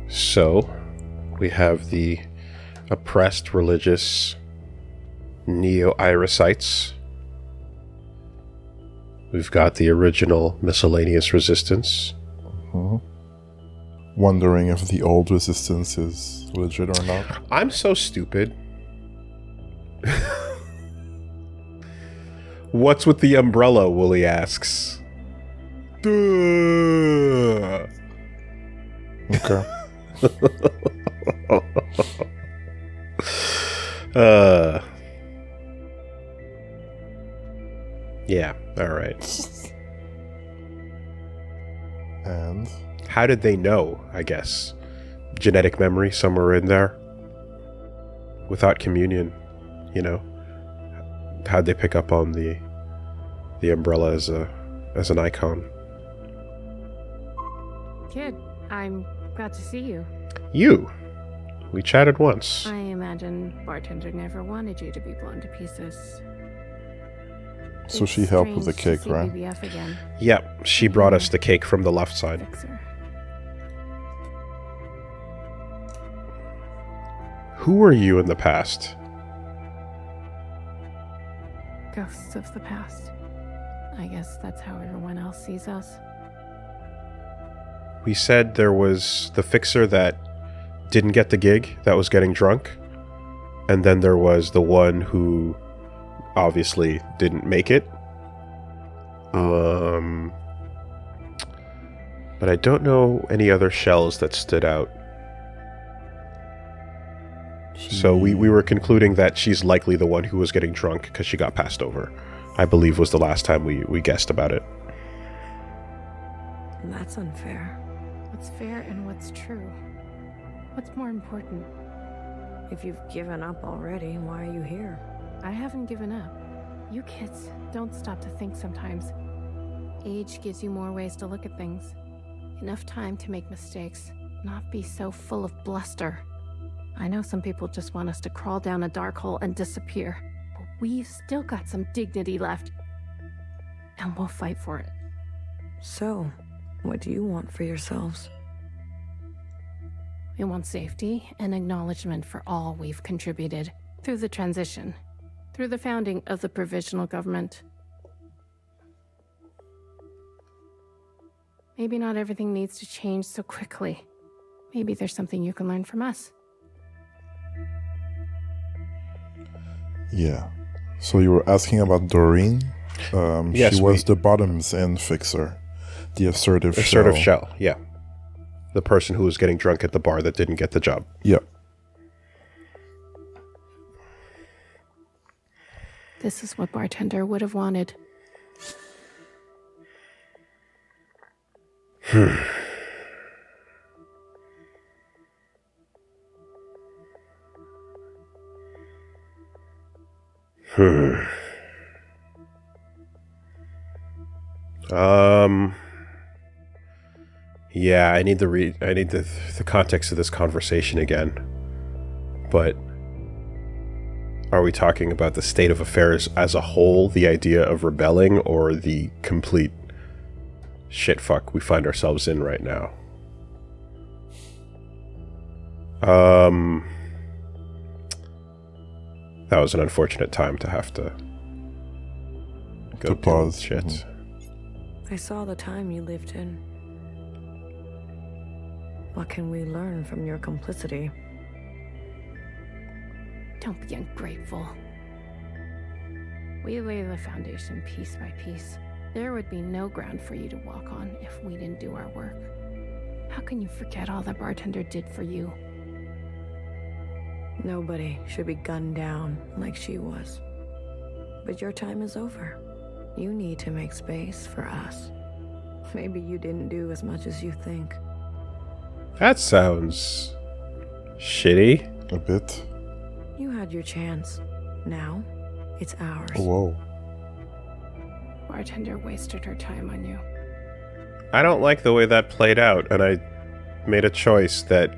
So, we have the oppressed religious neo-irisites. We've got the original miscellaneous resistance. Wondering if the old resistance is legit or not. I'm so stupid. What's with the umbrella, Woolie asks. Duh. Okay. Yeah, alright. And? How did they know, I guess? Genetic memory somewhere in there? Without communion, you know? How'd they pick up on the umbrella as an icon? Kid, I'm glad to see you. You! We chatted once. I imagine bartender never wanted you to be blown to pieces. So It's she helped with the strange to cake, right? see BBF again. Yep, she brought us the cake from the left side. Fixer. Who were you in the past? Ghosts of the past. I guess that's how everyone else sees us. We said there was the fixer that didn't get the gig, that was getting drunk. And then there was the one who obviously didn't make it. But I don't know any other shells that stood out. So we were concluding that she's likely the one who was getting drunk because she got passed over. I believe was the last time we guessed about it. That's unfair. What's fair and what's true? What's more important? If you've given up already, why are you here? I haven't given up. You kids don't stop to think sometimes. Age gives you more ways to look at things. Enough time to make mistakes, not be so full of bluster. I know some people just want us to crawl down a dark hole and disappear, but we've still got some dignity left. And we'll fight for it. So, what do you want for yourselves? We want safety and acknowledgement for all we've contributed through the transition, through the founding of the provisional government. Maybe not everything needs to change so quickly. Maybe there's something you can learn from us. Yeah. So you were asking about Doreen? Yes, she was the bottoms end fixer. The assertive shell, yeah. The person who was getting drunk at the bar that didn't get the job. Yeah. This is what bartender would have wanted. Yeah, I need the context of this conversation again. But are we talking about the state of affairs as a whole, the idea of rebelling, or the complete shitfuck we find ourselves in right now? That was an unfortunate time to have to go deal with shit. I saw the time you lived in. What can we learn from your complicity? Don't be ungrateful. We lay the foundation piece by piece. There would be no ground for you to walk on if we didn't do our work. How can you forget all that bartender did for you? Nobody should be gunned down like she was. But your time is over. You need to make space for us. Maybe you didn't do as much as you think. That sounds shitty. A bit. You had your chance. Now, it's ours. Whoa. Bartender wasted her time on you. I don't like the way that played out, and I made a choice that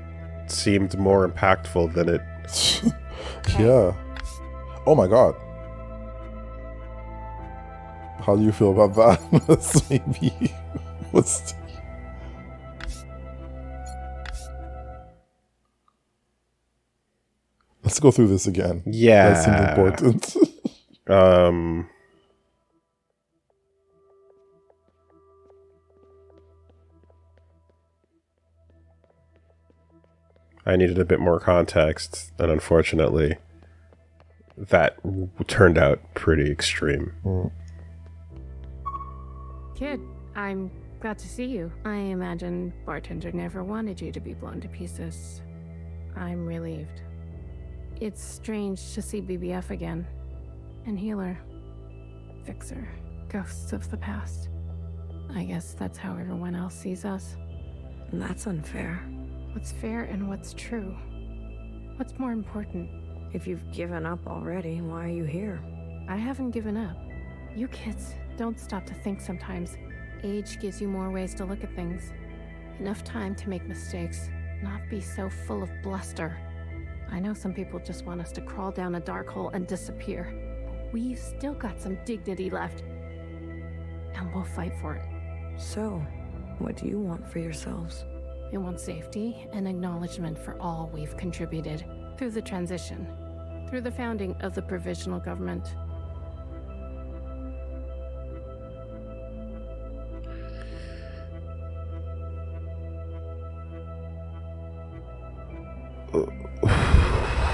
seemed more impactful than it. Yeah. Oh my god. How do you feel about that? That's maybe what's Let's go through this again. Yeah. That seems important. I needed a bit more context, and unfortunately, that turned out pretty extreme. Kid, I'm glad to see you. I imagine bartender never wanted you to be blown to pieces. I'm relieved. It's strange to see BBF again. And healer. Fixer. Ghosts of the past. I guess that's how everyone else sees us. That's unfair. What's fair and what's true? What's more important? If you've given up already, why are you here? I haven't given up. You kids don't stop to think sometimes. Age gives you more ways to look at things. Enough time to make mistakes, not be so full of bluster. I know some people just want us to crawl down a dark hole and disappear. But we've still got some dignity left. And we'll fight for it. So, what do you want for yourselves? We want safety and acknowledgement for all we've contributed through the transition, through the founding of the provisional government.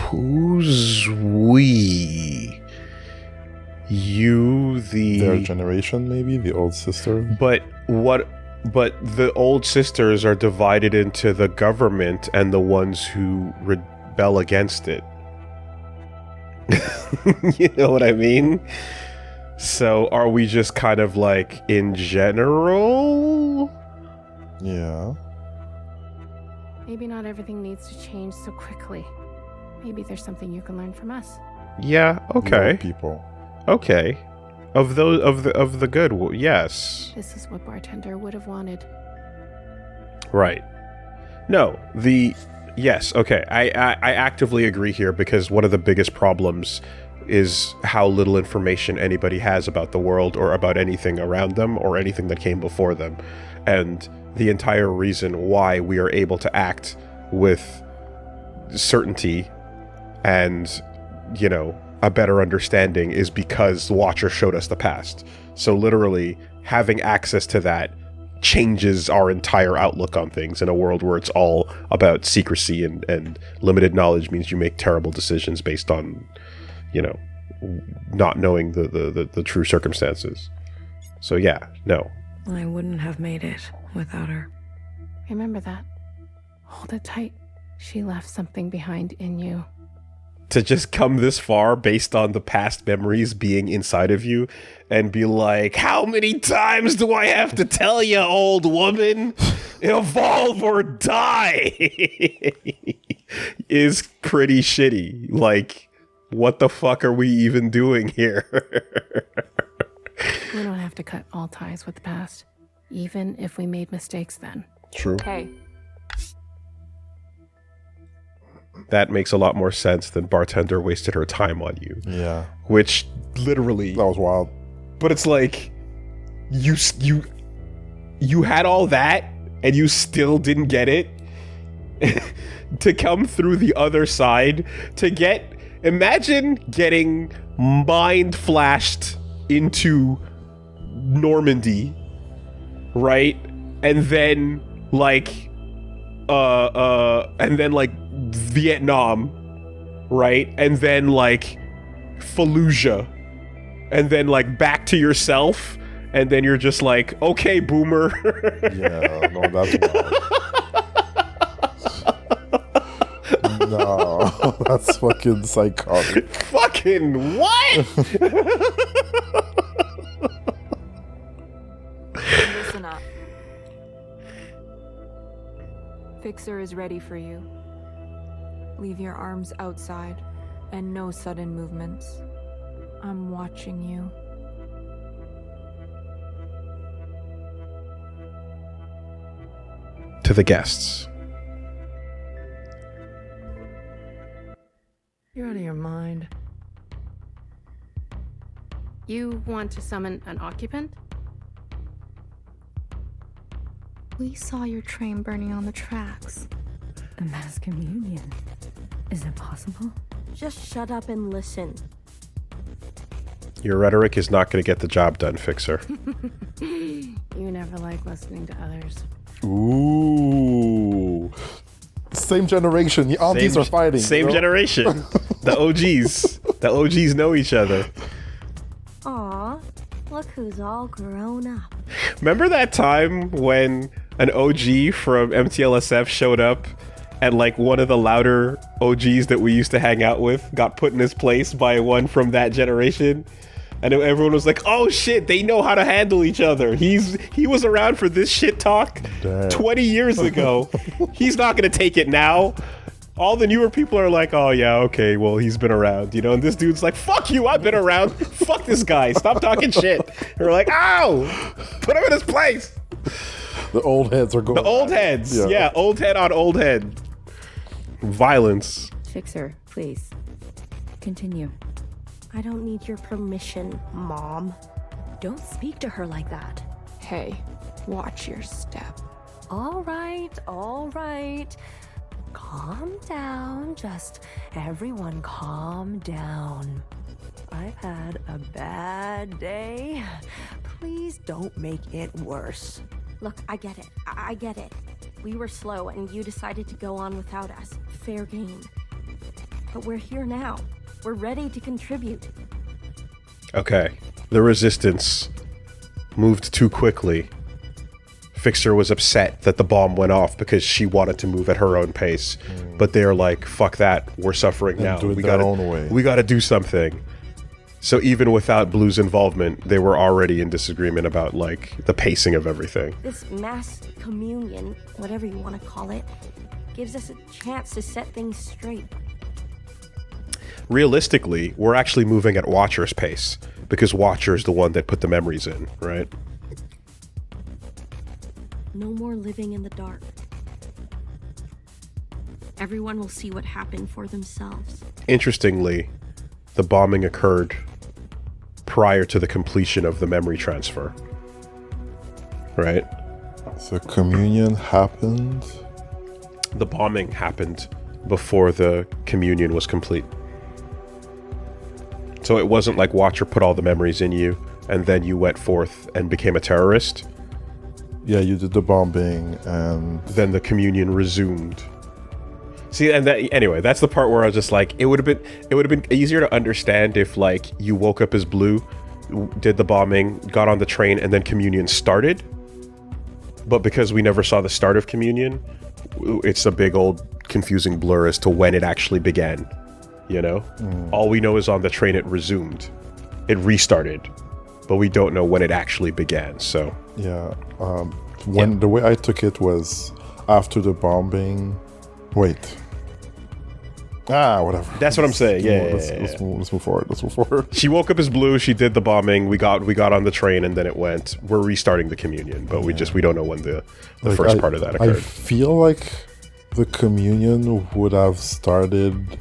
Who's we? You, Their generation, maybe? The old sister? But the old sisters are divided into the government and the ones who rebel against it. You know what I mean? So are we just kind of like in general? Yeah. Maybe not everything needs to change so quickly. Maybe there's something you can learn from us. Yeah, The okay. old people. Okay. Of the good, yes. This is what bartender would have wanted. Right. No, yes, okay. I actively agree here because one of the biggest problems is how little information anybody has about the world or about anything around them or anything that came before them. And the entire reason why we are able to act with certainty and, you know, a better understanding is because the Watcher showed us the past. So literally, having access to that changes our entire outlook on things in a world where it's all about secrecy and limited knowledge means you make terrible decisions based on, you know, not knowing the true circumstances. So yeah, no. I wouldn't have made it without her. Remember that. Hold it tight. She left something behind in you. To just come this far based on the past memories being inside of you and be like, how many times do I have to tell you, old woman? Evolve or die is pretty shitty. Like, what the fuck are we even doing here? We don't have to cut all ties with the past, even if we made mistakes then. True. Hey, That makes a lot more sense than bartender wasted her time on you. Yeah. Which literally, That was wild. but it's like you had all that and you still didn't get it. To come through the other side, imagine getting mind flashed into Normandy, right? And then like Vietnam, right? And then like Fallujah, and then like back to yourself, and then you're just like, okay, boomer. Yeah, no, that's wild. No, that's fucking psychotic. Fucking what? listen up. Fixer is ready for you. Leave your arms outside, and no sudden movements. I'm watching you. To the guests. You're out of your mind. You want to summon an occupant? We saw your train burning on the tracks. A mass communion. Is it possible? Just shut up and listen. Your rhetoric is not going to get the job done, Fixer. You never like listening to others. Ooh. Same generation. The aunties are fighting. Same generation. The OGs. The OGs know each other. Aw, look who's all grown up. Remember that time when an OG from MTLSF showed up and like one of the louder OGs that we used to hang out with got put in his place by one from that generation? And everyone was like, oh shit, they know how to handle each other. He was around for this shit talk 20 years ago. He's not going to take it now. All the newer people are like, oh yeah, okay, well, he's been around, you know? And this dude's like, fuck you, I've been around. Fuck this guy. Stop talking shit. And we're like, ow! Put him in his place. The old heads are going. The old heads. Yeah, old head on old head. Violence. Fixer, please. Continue. I don't need your permission, Mom. Don't speak to her like that. Hey, watch your step. All right. Calm down. Just everyone calm down. I've had a bad day. Please don't make it worse. Look, I get it. I get it. We were slow and you decided to go on without us. Fair game. But we're here now. We're ready to contribute. Okay. The resistance moved too quickly. Fixer was upset that the bomb went off because she wanted to move at her own pace. But they're like, fuck that. We're suffering now. Do it their own way. We gotta do something. So even without Blue's involvement, they were already in disagreement about like the pacing of everything. This mass communion, whatever you want to call it, gives us a chance to set things straight. Realistically, we're actually moving at Watcher's pace because Watcher's the one that put the memories in, right? No more living in the dark. Everyone will see what happened for themselves. Interestingly, the bombing occurred prior to the completion of the memory transfer, right? So communion happened. The bombing happened before the communion was complete. So it wasn't like Watcher put all the memories in you and then you went forth and became a terrorist. Yeah, you did the bombing and Then the communion resumed. See, and that anyway, that's the part where I was just like, it would have been easier to understand if like you woke up as Blue, did the bombing, got on the train, and then communion started. But because we never saw the start of communion, it's a big old confusing blur as to when it actually began. You know? All we know is on the train it resumed. It restarted. But we don't know when it actually began, so... yeah. The way I took it was after the bombing... Wait. Whatever. That's what I'm saying, yeah. Let's move forward. She woke up as Blue, she did the bombing, we got on the train, and then it went, we're restarting the communion, but we don't know when the first part of that occurred. I feel like the communion would have started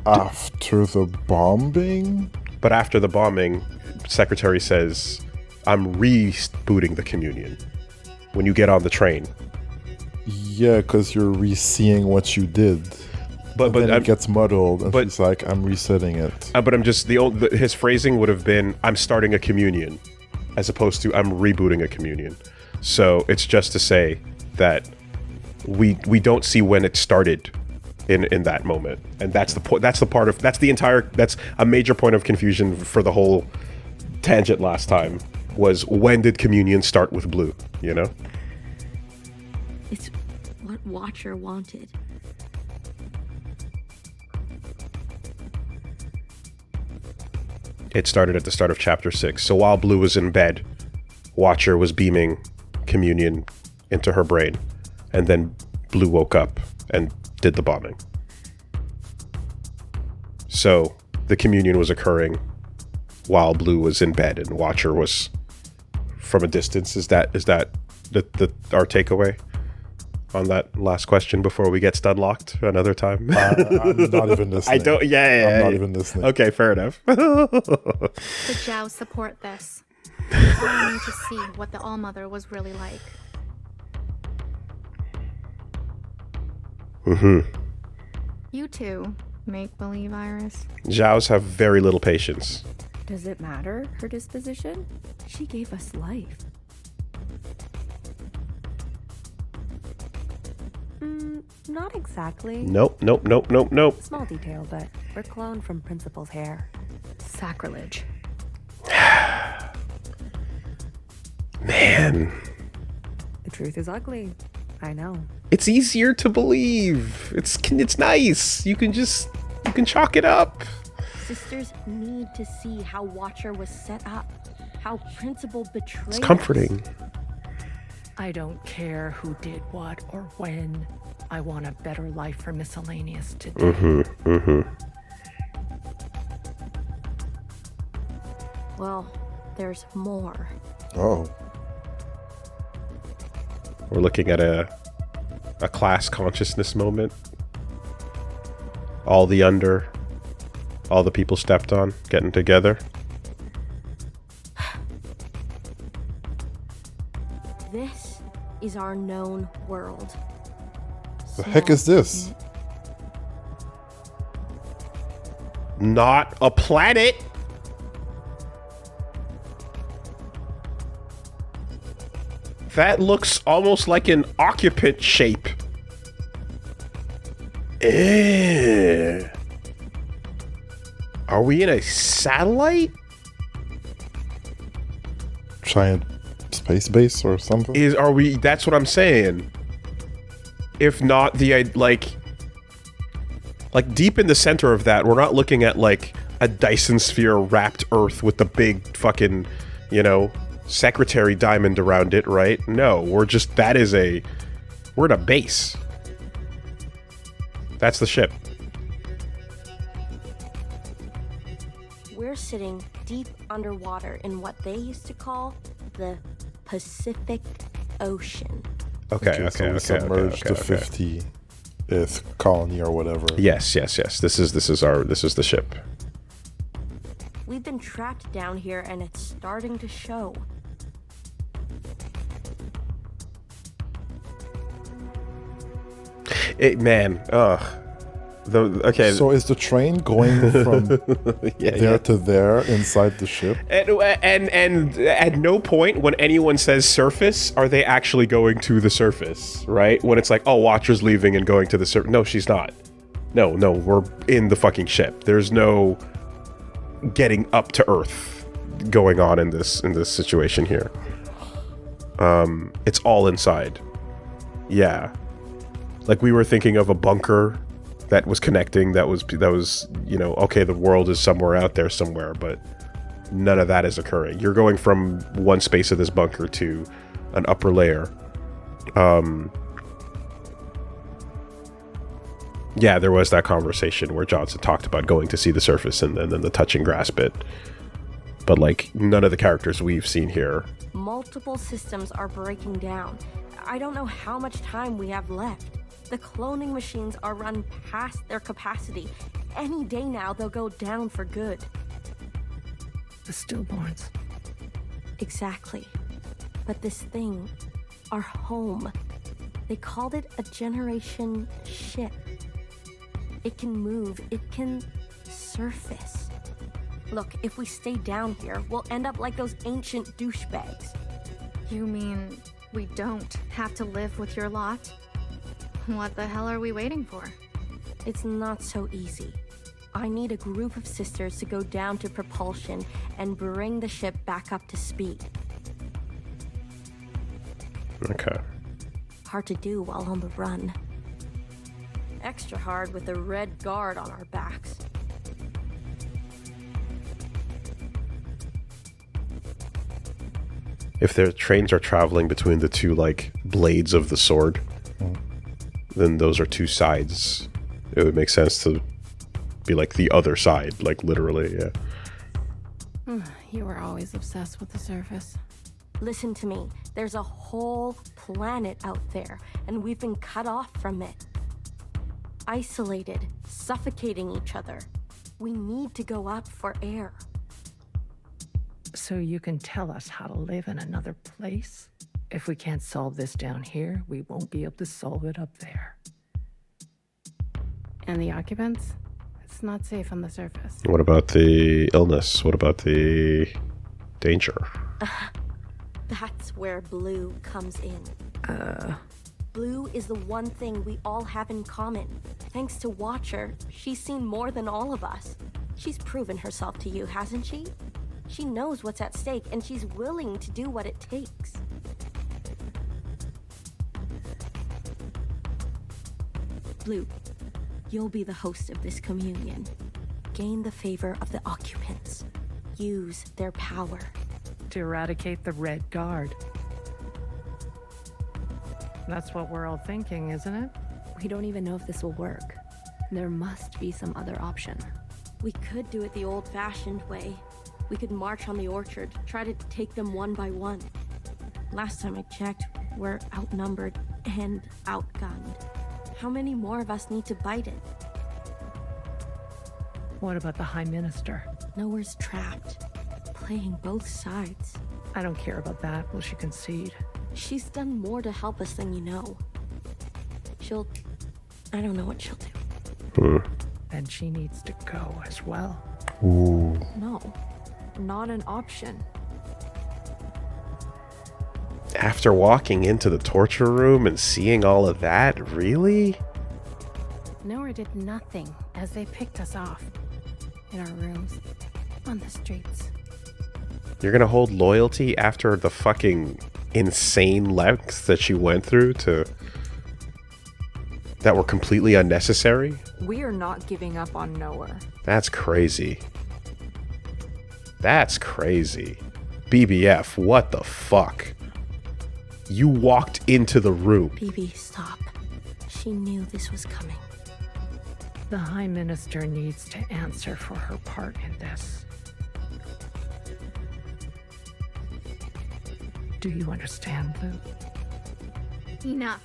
after the bombing? But after the bombing, Secretary says, I'm rebooting the communion when you get on the train. Yeah, because you're re-seeing what you did. But then it gets muddled, and she's like, I'm resetting it. But I'm just, his phrasing would have been, I'm starting a communion, as opposed to, I'm rebooting a communion. So it's just to say that we don't see when it started in that moment, and that's a major point of confusion for the whole tangent last time, was when did communion start with Blue, you know? It's what Watcher wanted. It started at the start of chapter 6. So while Blue was in bed, Watcher was beaming communion into her brain, and then Blue woke up and did the bombing. So the communion was occurring while Blue was in bed and Watcher was from a distance. Is that our takeaway on that last question before we get stunlocked another time? I'm not even listening. I don't. Yeah. I'm not even listening. Okay, fair enough. The Jows support this. I need to see what the All-Mother was really like. You too, make-believe, Iris. Zhaos have very little patience. Does it matter, her disposition? She gave us life. Not exactly. Nope. Small detail, but we're cloned from Principal's hair. Sacrilege. Man. The truth is ugly. I know. It's easier to believe. It's nice. You can chalk it up. Sisters need to see how Watcher was set up, how Principal betrayed It's comforting. us. I don't care who did what or when. I want a better life for Miscellaneous today. Well, there's more. Oh. We're looking at a class consciousness moment. All the people stepped on, getting together. This is our known world. The heck is this? Not a planet. That looks almost like an occupant shape. Are we in a satellite? Giant space base or something? That's what I'm saying. If not like deep in the center of that, we're not looking at like a Dyson sphere wrapped Earth with the big fucking, secretary diamond around it, right? No, we're in a base. That's the ship. We're sitting deep underwater in what they used to call the Pacific Ocean. Okay, so we submerged the 50th colony or whatever. Yes. This is the ship. We've been trapped down here and it's starting to show. So is the train going from there to there inside the ship? And at no point when anyone says surface are they actually going to the surface, right? When it's like, oh, Watcher's leaving and going to the surface. No, she's not. No, we're in the fucking ship. There's no getting up to Earth going on in this situation here. It's all inside. Yeah. Like we were thinking of a bunker that was connecting, that was okay, the world is somewhere out there somewhere, but none of that is occurring. You're going from one space of this bunker to an upper layer. Yeah, there was that conversation where Johnson talked about going to see the surface and then the touch and grasp it. But like none of the characters we've seen here. Multiple systems are breaking down. I don't know how much time we have left. The cloning machines are run past their capacity. Any day now, they'll go down for good. The stillborns. Exactly. But this thing, our home, they called it a generation ship. It can move, it can surface. Look, if we stay down here, we'll end up like those ancient douchebags. You mean we don't have to live with your lot? What the hell are we waiting for? It's not so easy. I need a group of sisters to go down to propulsion and bring the ship back up to speed. Okay. Hard to do while on the run. Extra hard with the red guard on our backs. If their trains are traveling between the two like blades of the sword, then those are two sides. It would make sense to be like the other side, like literally, yeah. You were always obsessed with the surface. Listen to me. There's a whole planet out there, and we've been cut off from it. Isolated, suffocating each other. We need to go up for air. So you can tell us how to live in another place? If we can't solve this down here, we won't be able to solve it up there. And the occupants? It's not safe on the surface. What about the illness? What about the danger? That's where Blue comes in. Blue is the one thing we all have in common. Thanks to Watcher, she's seen more than all of us. She's proven herself to you, hasn't she? She knows what's at stake, and she's willing to do what it takes. Blue, you'll be the host of this communion. Gain the favor of the occupants. Use their power. To eradicate the Red Guard. That's what we're all thinking, isn't it? We don't even know if this will work. There must be some other option. We could do it the old-fashioned way. We could march on the orchard, try to take them one by one. Last time I checked, we're outnumbered and outgunned. How many more of us need to bite it? What about the High Minister? Nowhere's trapped. Playing both sides. I don't care about that. Will she concede? She's done more to help us than you know. I don't know what she'll do. And she needs to go as well. Ooh. No, not an option. After walking into the torture room and seeing all of that, really? Nowhere did nothing as they picked us off. In our rooms. On the streets. You're gonna hold loyalty after the fucking insane lengths that she went through that were completely unnecessary? We are not giving up on Nowhere. That's crazy. That's crazy. BBF, what the fuck? You walked into the room. BB, stop. She knew this was coming. The High Minister needs to answer for her part in this. Do you understand, Blue? Enough.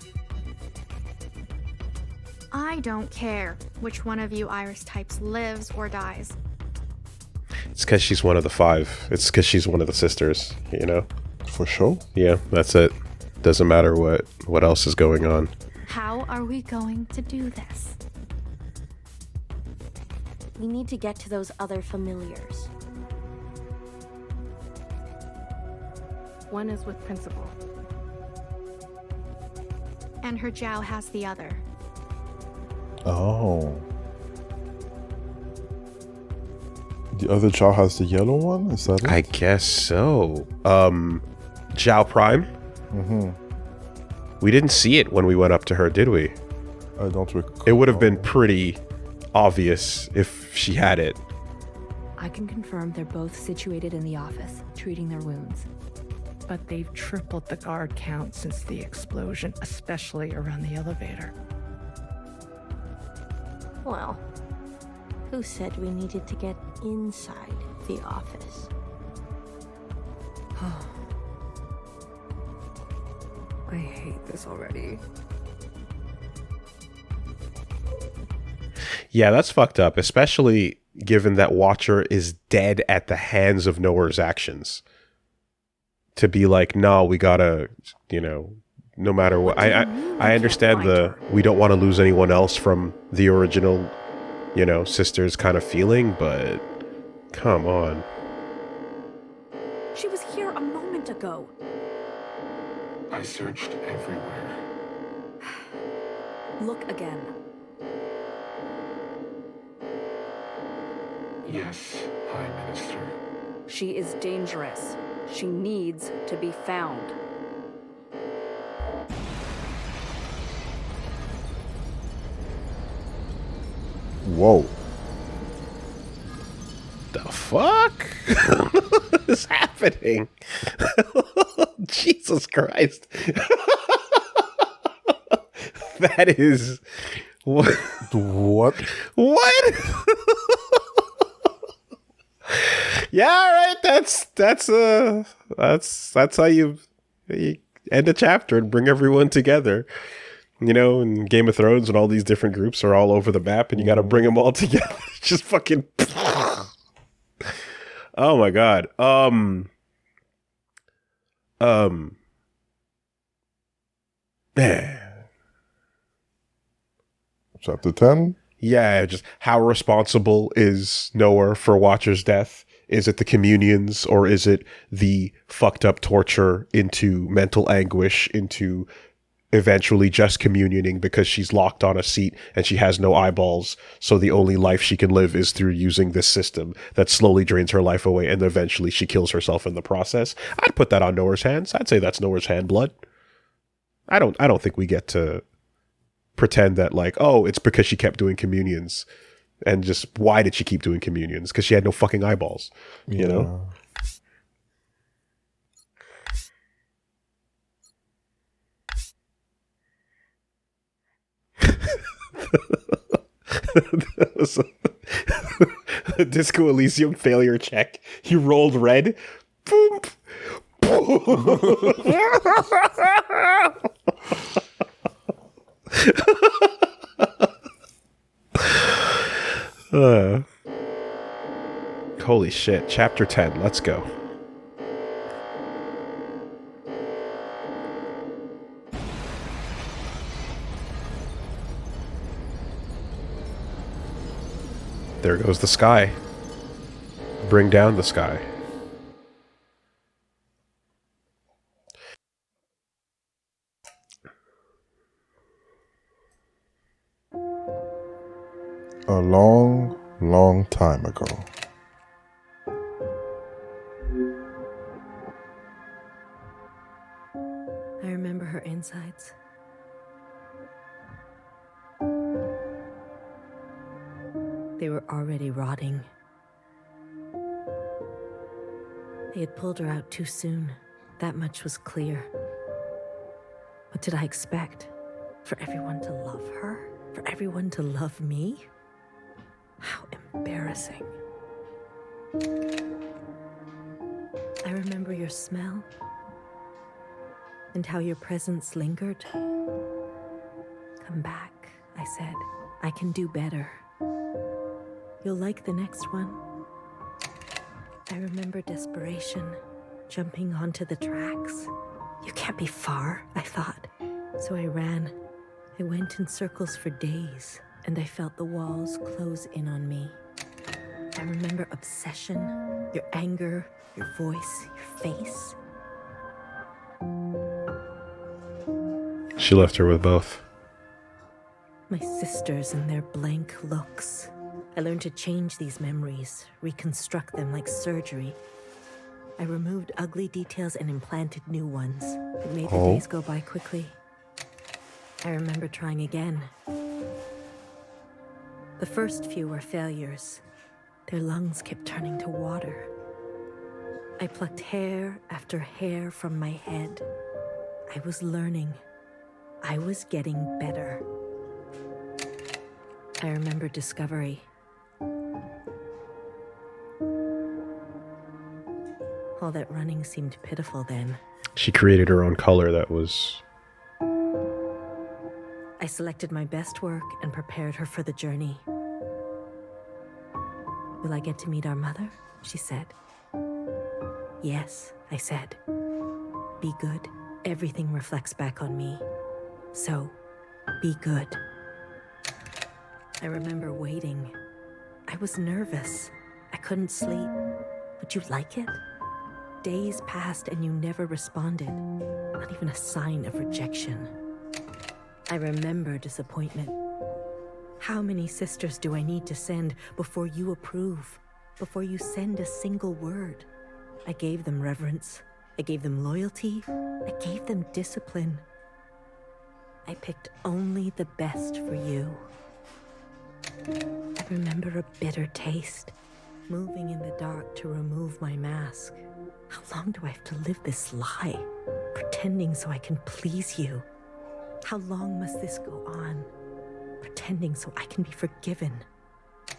I don't care which one of you Iris types lives or dies. It's because she's one of the five. It's because she's one of the sisters, you know? For sure. Yeah, that's it. Doesn't matter what else is going on. How are we going to do this? We need to get to those other familiars. One is with Principal. And her Jiao has the other. Oh. The other Jiao has the yellow one? Is that it? I guess so. Jiao Prime? Mm-hmm. We didn't see it when we went up to her, did we? I don't recall. It would have been pretty obvious if she had it. I can confirm they're both situated in the office, treating their wounds. But they've tripled the guard count since the explosion, especially around the elevator. Well, who said we needed to get inside the office? I hate this already. Yeah, that's fucked up, especially given that Watcher is dead at the hands of Nowhere's actions. To be like, no, we gotta, no matter what. I understand we don't want to lose anyone else from the original, sisters kind of feeling, but come on. She was here a moment ago. I searched everywhere. Look again. Yes, High Minister. She is dangerous. She needs to be found. Whoa. The fuck? What is happening? Jesus Christ. That is... What? What? What? Yeah, all right. That's how you end a chapter and bring everyone together. And Game of Thrones and all these different groups are all over the map, and you got to bring them all together. Just fucking. Oh my god. Chapter 10? Yeah, just how responsible is Noah for Watcher's death? Is it the communions, or is it the fucked up torture into mental anguish, into eventually just communioning because she's locked on a seat and she has no eyeballs, so the only life she can live is through using this system that slowly drains her life away, and eventually she kills herself in the process? I'd put that on Noah's hands. I'd say that's Noah's hand blood. I don't think we get to pretend that, like, oh, it's because she kept doing communions, and just why did she keep doing communions? Because she had no fucking eyeballs, you know? That was a Disco Elysium failure check. He rolled red. Boom. Holy shit. Chapter 10. Let's go. There goes the sky. Bring down the sky. A long, long time ago. I remember her insides. They were already rotting. They had pulled her out too soon. That much was clear. What did I expect? For everyone to love her? For everyone to love me? How embarrassing. I remember your smell and how your presence lingered. Come back, I said. I can do better. You'll like the next one. I remember desperation, jumping onto the tracks. You can't be far, I thought. So I ran. I went in circles for days, and I felt the walls close in on me. I remember obsession, your anger, your voice, your face. She left her with both. My sisters and their blank looks. I learned to change these memories, reconstruct them like surgery. I removed ugly details and implanted new ones. It made the days go by quickly. I remember trying again. The first few were failures. Their lungs kept turning to water. I plucked hair after hair from my head. I was learning. I was getting better. I remember discovery. All that running seemed pitiful then. She created her own color that was... I selected my best work and prepared her for the journey. Will I get to meet our mother? She said. Yes, I said. Be good. Everything reflects back on me. So, be good. I remember waiting. I was nervous. I couldn't sleep. Would you like it? Days passed and you never responded. Not even a sign of rejection. I remember disappointment. How many sisters do I need to send before you approve? Before you send a single word? I gave them reverence. I gave them loyalty. I gave them discipline. I picked only the best for you. I remember a bitter taste. Moving in the dark to remove my mask. How long do I have to live this lie? Pretending so I can please you. How long must this go on? Pretending so I can be forgiven.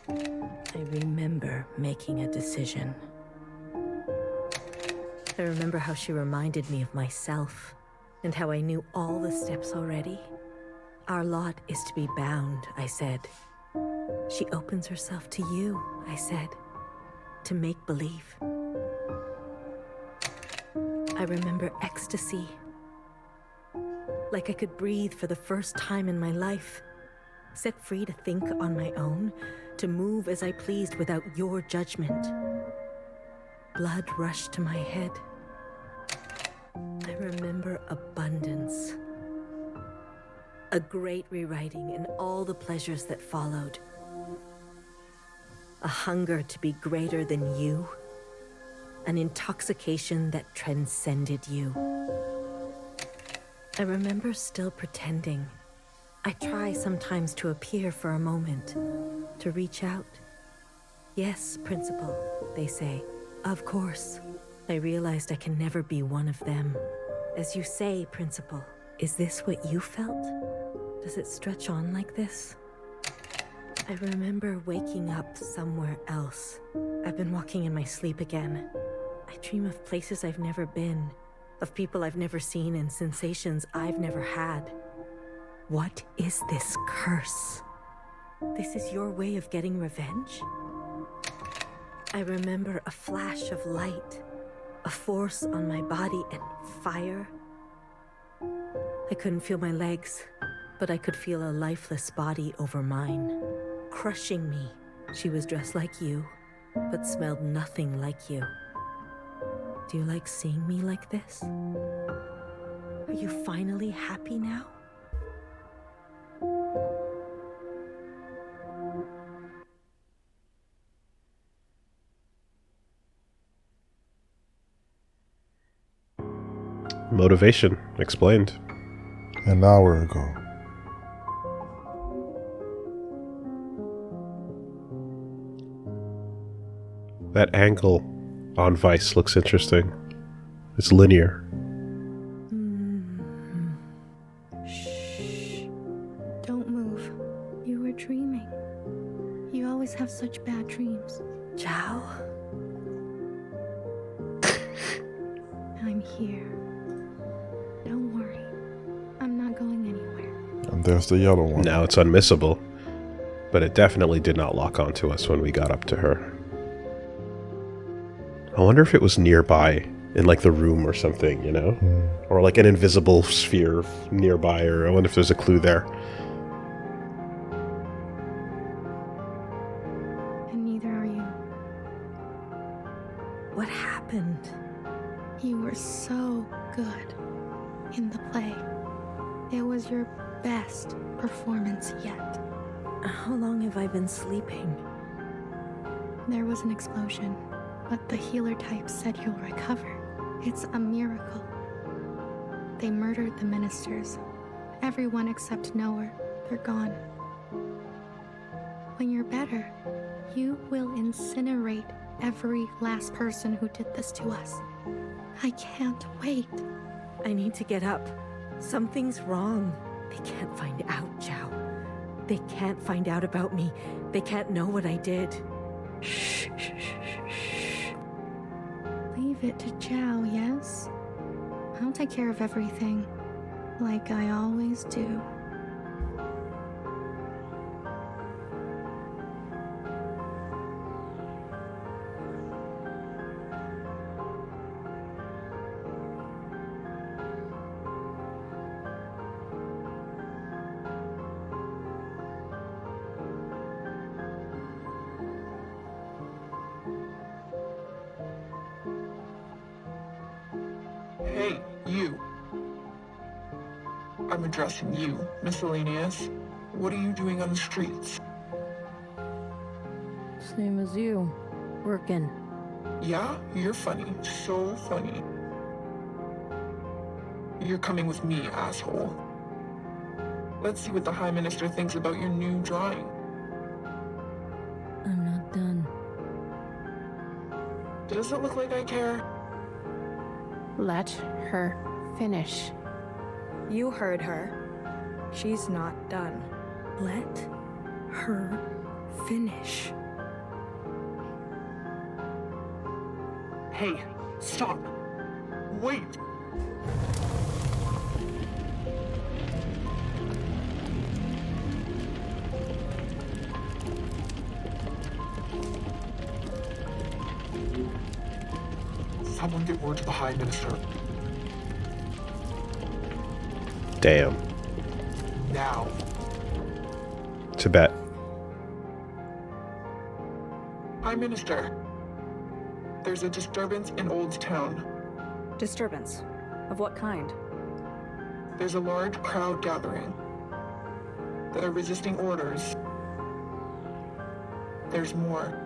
I remember making a decision. I remember how she reminded me of myself, and how I knew all the steps already. Our lot is to be bound, I said. She opens herself to you, I said, to make believe. I remember ecstasy. Like I could breathe for the first time in my life. set free to think on my own, to move as I pleased without your judgment. Blood rushed to my head. I remember abundance. A great rewriting and all the pleasures that followed. A hunger to be greater than you. An intoxication that transcended you. I remember still pretending. I try sometimes to appear for a moment, to reach out. Yes, Principal, they say. Of course. I realized I can never be one of them. As you say, Principal, is this what you felt? Does it stretch on like this? I remember waking up somewhere else. I've been walking in my sleep again. I dream of places I've never been, of people I've never seen and sensations I've never had. What is this curse? This is your way of getting revenge? I remember a flash of light, a force on my body and fire. I couldn't feel my legs, but I could feel a lifeless body over mine, crushing me. She was dressed like you, but smelled nothing like you. Do you like seeing me like this? Are you finally happy now? Motivation explained. An hour ago. That angle on Vice looks interesting. It's linear. Shh. Don't move. You were dreaming. You always have such bad dreams. Zhao? I'm here. Don't worry. I'm not going anywhere. And there's the yellow one. Now it's unmissable, but it definitely did not lock onto us when we got up to her. I wonder if it was nearby, in like the room or something, you know? Or like an invisible sphere nearby, or I wonder if there's a clue there. And neither are you. What happened? You were so good in the play. It was your best performance yet. How long have I been sleeping? There was an explosion, but the healer type said you'll recover. It's a miracle. They murdered the ministers. Everyone except Noah. They're gone. When you're better, you will incinerate every last person who did this to us. I can't wait. I need to get up. Something's wrong. They can't find out, Zhao. They can't find out about me. They can't know what I did. Shh, shh, shh, shh. Leave it to Zhao, yes? I'll take care of everything, like I always do. Hey, you. I'm addressing you, Miscellaneous. What are you doing on the streets? Same as you. Working. Yeah, you're funny. So funny. You're coming with me, asshole. Let's see what the High Minister thinks about your new drawing. I'm not done. Does it look like I care? Let her finish. You heard her. She's not done. Let her finish. Hey, stop. Wait. Someone get word to the High Minister. Damn. Now. Tibet. Prime Minister, there's a disturbance in Old Town. Disturbance? Of what kind? There's a large crowd gathering. They're resisting orders. There's more.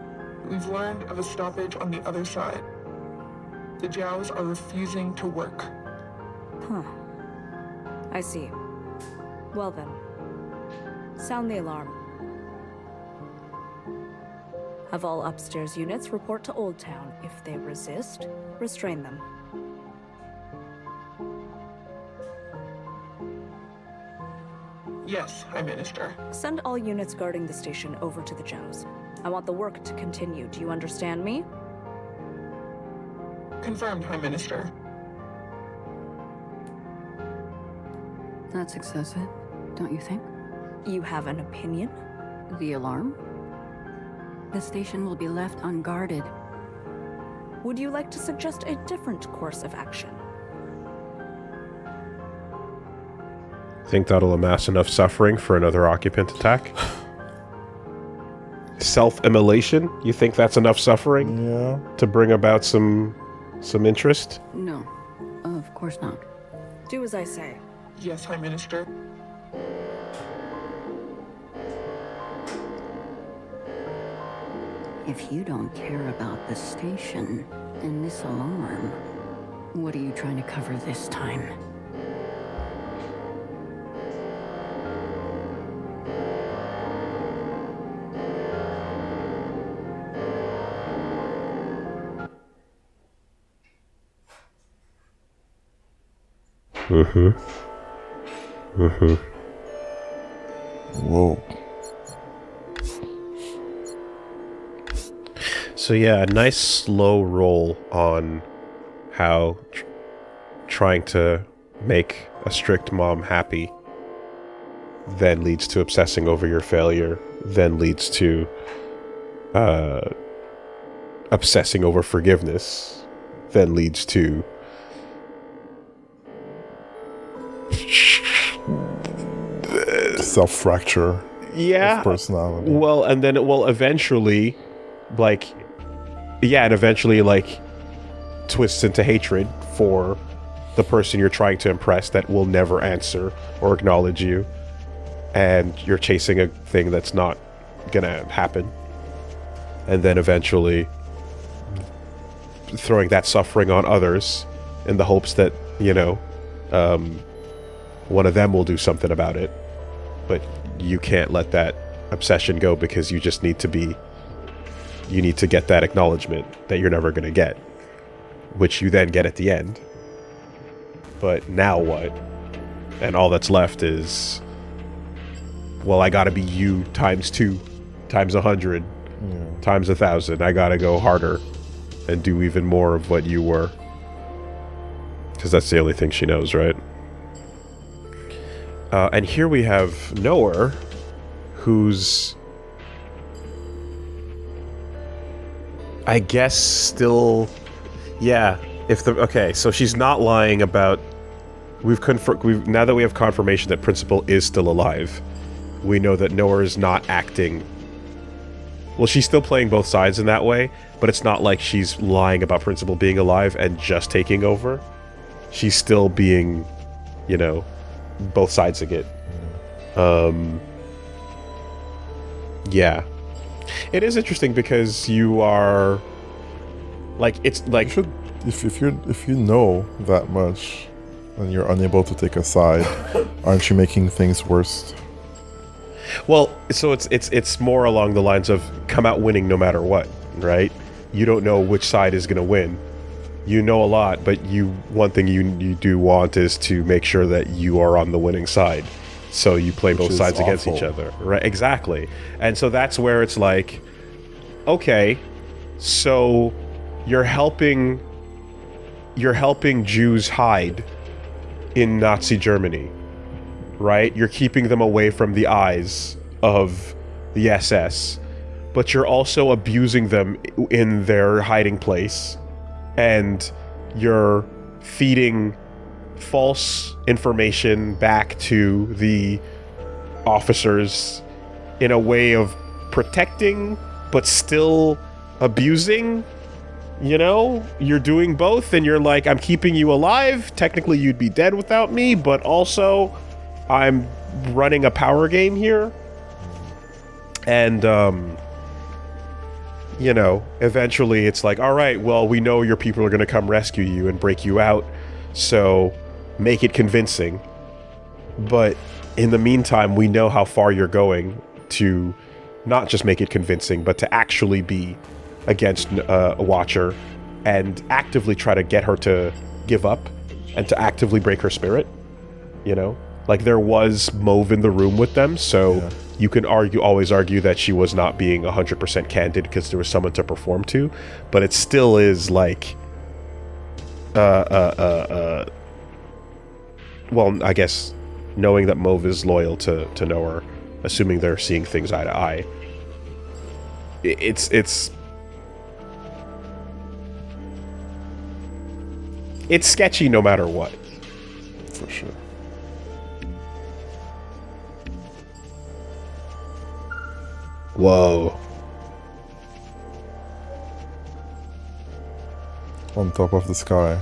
We've learned of a stoppage on the other side. The Jows are refusing to work. Huh. I see. Well then. Sound the alarm. Have all upstairs units report to Old Town. If they resist, restrain them. Yes, High Minister. Send all units guarding the station over to the Jows. I want the work to continue. Do you understand me? Confirmed, High Minister. That's excessive, don't you think? You have an opinion? The alarm? The station will be left unguarded. Would you like to suggest a different course of action? Think that'll amass enough suffering for another occupant attack? Self-immolation? You think that's enough suffering? Yeah. To bring about some interest? No, of course not. Do as I say. Yes, High Minister. If you don't care about the station and this alarm, what are you trying to cover this time? Whoa. So yeah, a nice slow roll on how trying to make a strict mom happy then leads to obsessing over your failure, then leads to obsessing over forgiveness, then leads to self-fracture. Yeah. Of personality. Well, and then it will eventually, like, yeah, and eventually, like, twists into hatred for the person you're trying to impress that will never answer or acknowledge you. And you're chasing a thing that's not gonna happen. And then eventually throwing that suffering on others in the hopes that, you know, one of them will do something about it. But you can't let that obsession go because you just need to be... You need to get that acknowledgement that you're never going to get. Which you then get at the end. But now what? And all that's left is... Well, I gotta be you times 2, times 100, times 1,000. I gotta go harder and do even more of what you were. Because that's the only thing she knows, right? And here we have Noah, who's... I guess still... Yeah, if the... Okay, so she's not lying about... Now that we have confirmation that Principal is still alive, we know that Noah is not acting... Well, she's still playing both sides in that way, but it's not like she's lying about Principal being alive and just taking over. She's still being, you know, both sides of it. Yeah. It is interesting because you are... Like, it's like... If you know that much and you're unable to take a side, aren't you making things worse? Well, so it's more along the lines of come out winning no matter what, right? You don't know which side is going to win. You know a lot, but one thing you do want is to make sure that you are on the winning side. So you play both sides against each other, right? Exactly. And so that's where it's like, okay, so you're helping Jews hide in Nazi Germany, right? You're keeping them away from the eyes of the SS, but you're also abusing them in their hiding place, and you're feeding false information back to the officers in a way of protecting, but still abusing. You know, you're doing both, and you're like, I'm keeping you alive. Technically, you'd be dead without me, but also, I'm running a power game here. And, you know, eventually it's like, all right, well, we know your people are going to come rescue you and break you out, so make it convincing. But in the meantime, we know how far you're going to not just make it convincing, but to actually be against a Watcher and actively try to get her to give up and to actively break her spirit, you know? Like, there was Mauve in the room with them, so you can always argue that she was not being 100% candid because there was someone to perform to, but it still is like, well, I guess knowing that Mauve is loyal to Noah, assuming they're seeing things eye to eye, it's sketchy no matter what. For sure. Whoa. On top of the sky.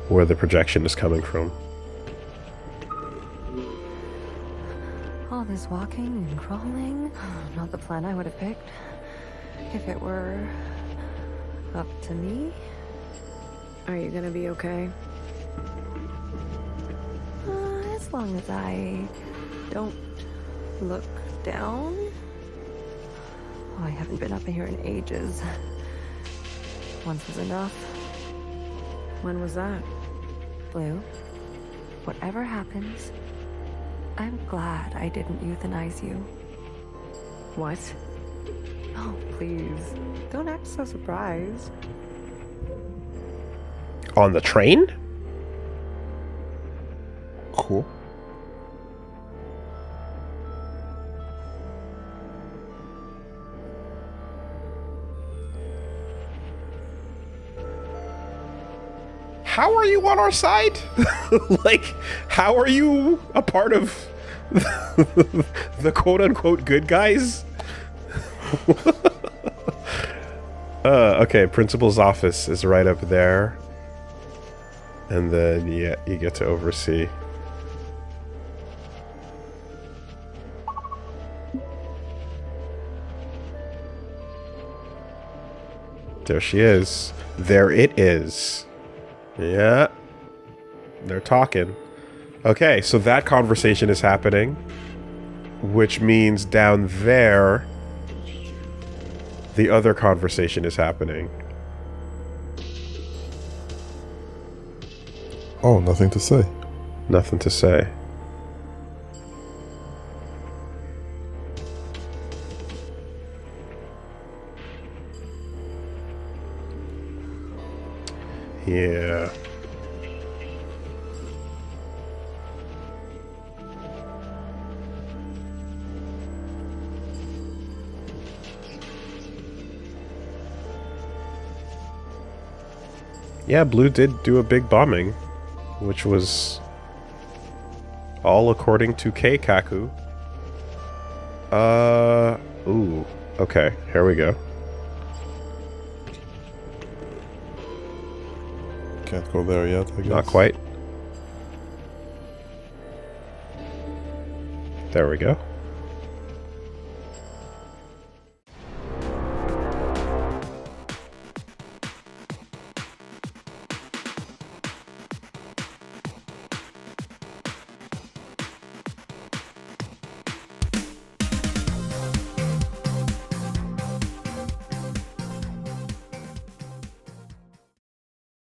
Where the projection is coming from. All this walking and crawling, not the plan I would have picked. If it were up to me. Are you gonna be okay? As long as I don't look down. Oh, I haven't been up here in ages. Once was enough. When was that? Blue, whatever happens, I'm glad I didn't euthanize you. What? Oh, please. Don't act so surprised. On the train? Cool. How are you on our side? Like, how are you a part of the quote-unquote good guys? Okay, principal's office is right up there. And then, yeah, you get to oversee. There she is. There it is. Yeah. They're talking. Okay, so that conversation is happening. Which means down there, the other conversation is happening. Oh, nothing to say. Nothing to say. Yeah. Yeah, Blue did do a big bombing, which was all according to Keikaku. Ooh. Okay, here we go. Can't go there yet, I guess. Not quite. There we go.